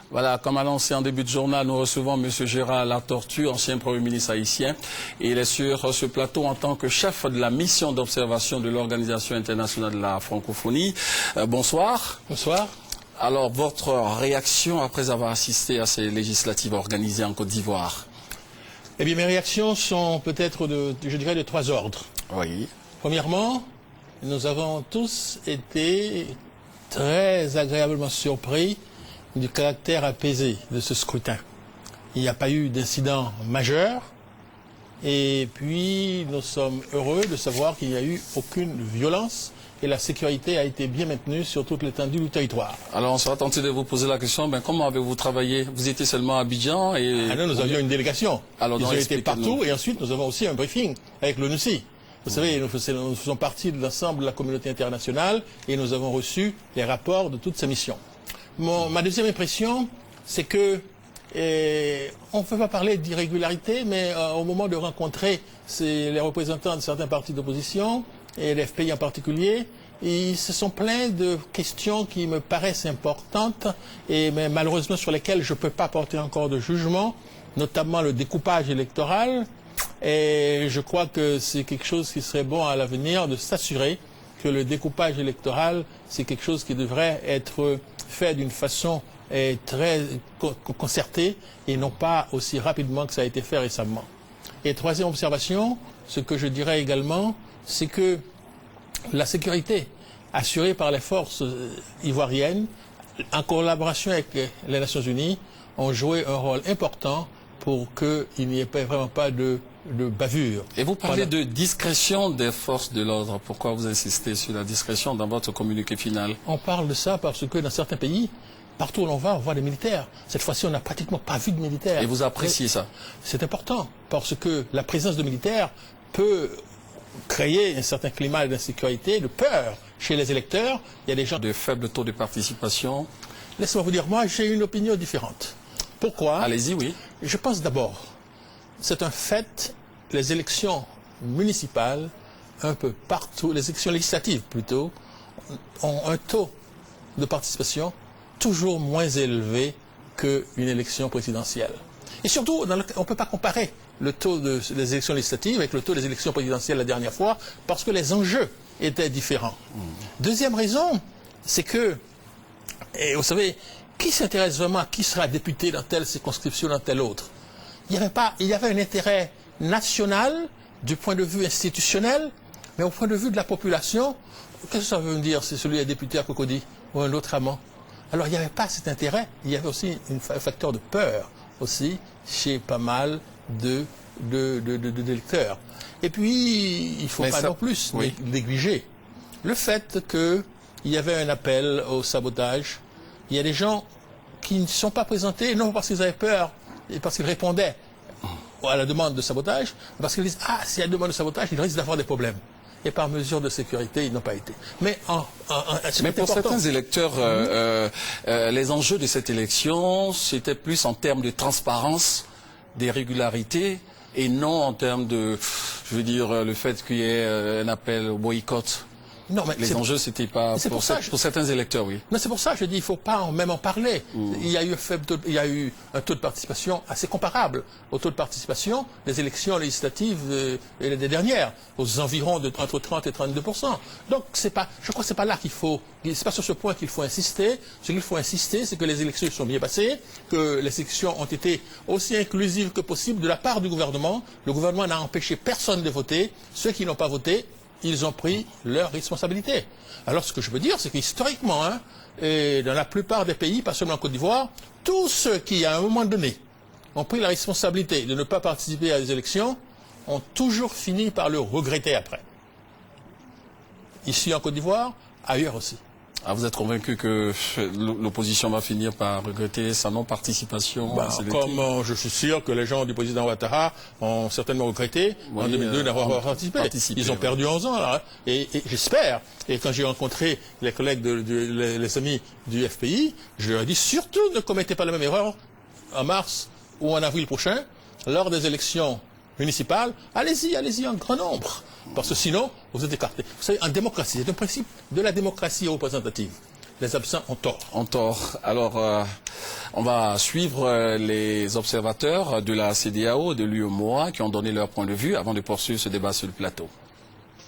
Voilà, comme annoncé en début de journal, nous recevons M. Gérard Latortue, ancien Premier ministre haïtien. Et il est sur ce plateau en tant que chef de la mission d'observation de l'Organisation internationale de la francophonie. Bonsoir. Bonsoir. Alors, votre réaction après avoir assisté à ces législatives organisées en Côte d'Ivoire? Eh bien, mes réactions sont peut-être, je dirais, de trois ordres. Oui. Premièrement, nous avons tous été très agréablement surpris du caractère apaisé de ce scrutin. Il n'y a pas eu d'incident majeur. Et puis, nous sommes heureux de savoir qu'il n'y a eu aucune violence et la sécurité a été bien maintenue sur toute l'étendue du territoire. Alors, on sera tenté de vous poser la question, comment avez-vous travaillé? Vous étiez seulement à Abidjan et... Ah non, nous avions une délégation. Alors, ils ont été partout et ensuite nous avons aussi un briefing avec l'ONUCI. Vous savez, nous faisons partie de l'ensemble de la communauté internationale et nous avons reçu les rapports de toutes ces missions. Ma deuxième impression, c'est que on ne peut pas parler d'irrégularité, mais au moment de rencontrer les représentants de certains partis d'opposition, et l'FPI en particulier, ils se sont pleins de questions qui me paraissent importantes, mais malheureusement sur lesquelles je ne peux pas porter encore de jugement, notamment le découpage électoral. Et je crois que c'est quelque chose qui serait bon à l'avenir de s'assurer que le découpage électoral, c'est quelque chose qui devrait être fait d'une façon très concertée et non pas aussi rapidement que ça a été fait récemment. Et troisième observation, ce que je dirais également, c'est que la sécurité assurée par les forces ivoiriennes, en collaboration avec les Nations Unies, ont joué un rôle important pour qu'il n'y ait vraiment pas de bavure. Et vous parlez de discrétion des forces de l'ordre. Pourquoi vous insistez sur la discrétion dans votre communiqué final? On parle de ça parce que dans certains pays, partout où l'on va, on voit des militaires. Cette fois-ci, on n'a pratiquement pas vu de militaires. Et vous appréciez ça? C'est important parce que la présence de militaires peut créer un certain climat d'insécurité, de peur chez les électeurs. Il y a des gens de faible taux de participation. Laissez-moi vous dire, moi, j'ai une opinion différente. Pourquoi? Allez-y, oui. Je pense d'abord, c'est un fait, les élections municipales, un peu partout, les élections législatives plutôt, ont un taux de participation toujours moins élevé qu'une élection présidentielle. Et surtout, on ne peut pas comparer le taux des élections législatives avec le taux des élections présidentielles la dernière fois, parce que les enjeux étaient différents. Deuxième raison, c'est que, et vous savez, qui s'intéresse vraiment à qui sera député dans telle circonscription, dans telle autre? Il y avait un intérêt national du point de vue institutionnel, mais au point de vue de la population, qu'est-ce que ça veut dire si celui est député à Cocody ou un autre amant? Alors il n'y avait pas cet intérêt, il y avait aussi un facteur de peur aussi chez pas mal d'électeurs. Et puis, il ne faut pas non plus négliger le fait qu'il y avait un appel au sabotage. Il y a des gens qui ne sont pas présentés, non parce qu'ils avaient peur, et parce qu'ils répondaient à la demande de sabotage, parce qu'ils disent, ah, s'il y a une demande de sabotage, ils risquent d'avoir des problèmes. Et par mesure de sécurité, ils n'ont pas été. Mais pour certains électeurs, les enjeux de cette élection, c'était plus en termes de transparence, des régularités, et non en termes de, je veux dire, le fait qu'il y ait un appel au boycott. Non, mais les enjeux, c'était pas pour certains électeurs, oui. Non, c'est pour ça que je dis, il ne faut pas même en parler. Il y a eu un taux de participation assez comparable au taux de participation des élections législatives des dernières, aux environs entre 30 et 32%. Donc, je crois que c'est pas là c'est pas sur ce point qu'il faut insister. Ce qu'il faut insister, c'est que les élections sont bien passées, que les élections ont été aussi inclusives que possible de la part du gouvernement. Le gouvernement n'a empêché personne de voter. Ceux qui n'ont pas voté, ils ont pris leurs responsabilités. Alors ce que je veux dire, c'est qu'historiquement, et dans la plupart des pays, pas seulement en Côte d'Ivoire, tous ceux qui, à un moment donné, ont pris la responsabilité de ne pas participer à des élections, ont toujours fini par le regretter après. Ici en Côte d'Ivoire, ailleurs aussi. Ah, vous êtes convaincu que l'opposition va finir par regretter sa non-participation? Comme je suis sûr que les gens du président Ouattara ont certainement regretté en 2002 d'avoir participé. Ils ont perdu 11 ans. Là, et j'espère, et quand j'ai rencontré les collègues, les amis du FPI, je leur ai dit surtout ne commettez pas la même erreur en mars ou en avril prochain, lors des élections municipales. Allez-y en grand nombre. Parce que sinon, vous êtes écartés. Vous savez, en démocratie, c'est un principe de la démocratie représentative. Les absents ont tort. Ont tort. Alors, On va suivre les observateurs de la CEDEAO et de l'UEMOA qui ont donné leur point de vue avant de poursuivre ce débat sur le plateau.